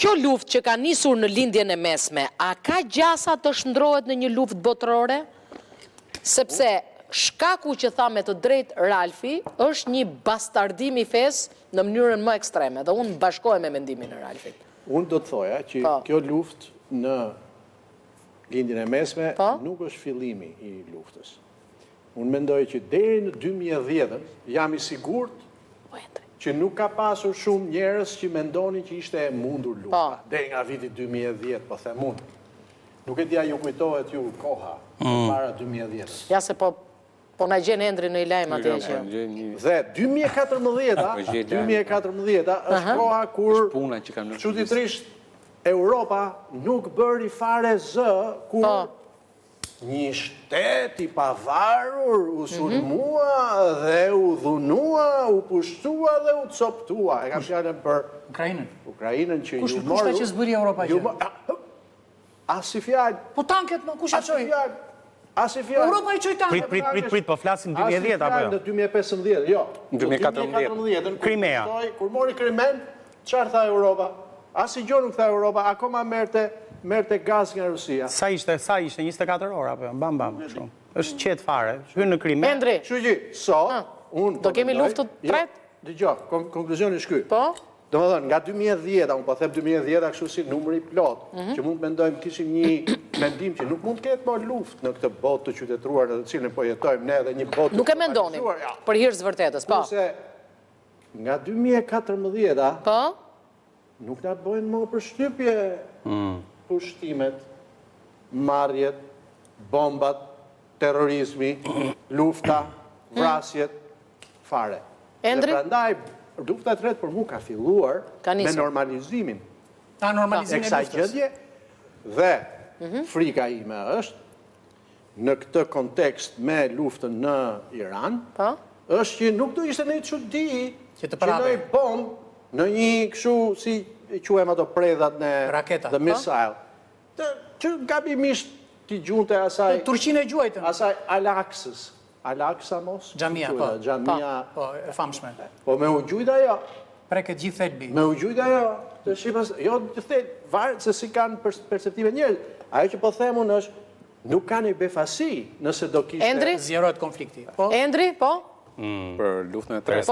Kjo luftë që ka nisur në lindjen e mesme, a ka gjasa të shndrohet në një luftë botërore? Sepse shkaku që tha me të drejtë Ralfi është një bastardim i fesë në mënyrën më ekstreme, dhe unë bashkohem me mendimin e Ralfit. Unë do të thoja që kjo luftë në lindjen e mesme nuk është fillimi i luftës. Unë mendoj që deri në 2010 jam i sigurt që nuk ka pasur shumë njerëz që mendonin që ishte e mundur lufta. Deri nga viti 2010, po them unë. Nuk e dija ju kujtohet ju koha para 2010. Ja se po na gjen Endri në lajm atje që. Dhe 2014 është koha kur çuditërisht Europa nuk bëri fare zë kur një shtet i pavarur u sulmua dhe u dhunua, u pushtua dhe u coptua. E kam fjalën për Ukrainën që ju morë... Kushta që zbëri Europa që? Asi fjalë. Po tanket, kush e qoj? Asi fjalë. Europa i qoj tanket. Prit, po flasim 2010 apo jo? Në 2015, jo. Në 2014. Krimea. Kur mori Krimen, çfarë tha Europa? Asi gjë nuk tha Europa, akoma merrte gaz nga Rusia. Sa ishte 24 orë apo jo? Bam shumë. Është qetë fare. Hyn në Krime. Endri. Unë do kemi luftë të tretë? Dgjoj, konkluzioni është ky. Po. Domethënë, nga 2010, unë po them 2010 kështu si numri plot, që mund të mendojmë kishim një mendim që nuk mund të ketë më luftë në këtë botë të qytetëruar në të cilën po jetojmë ne dhe një botë. Nuk e mendonim. Për hir të vërtetës, po. Kurse nga 2014, po, nuk na bëjnë më përshtypje pushtimet, marrjet, bombat, terrorizmi, lufta, vrasjet, fare. Endri? Dhe prandaj, lufta e tretë për mu ka filluar me normalizimin e kësaj gjendje dhe frika ime është në këtë kontekst me luftën në Iran, është që nuk do ishte një çudi që në bombë në një kështu si quajmë ato predhat në the missile. Që gabimisht t'i gjunte asaj... Turqinë e gjuajtën. Asaj Al-Aqsës. Al-Aqsa mos? Xhamia, po. Xhamia. Po, e famshme. Po me u gjujt ajo. Preket gjithë thelbi. Me u gjujt ajo. Jo të thel, varet se si kanë perceptive njerëz. Ajo që po themun është, nuk ka një befasi nëse do kishte... Endri? Zjerohet konflikti. Endri, po? Për luftën e tretë.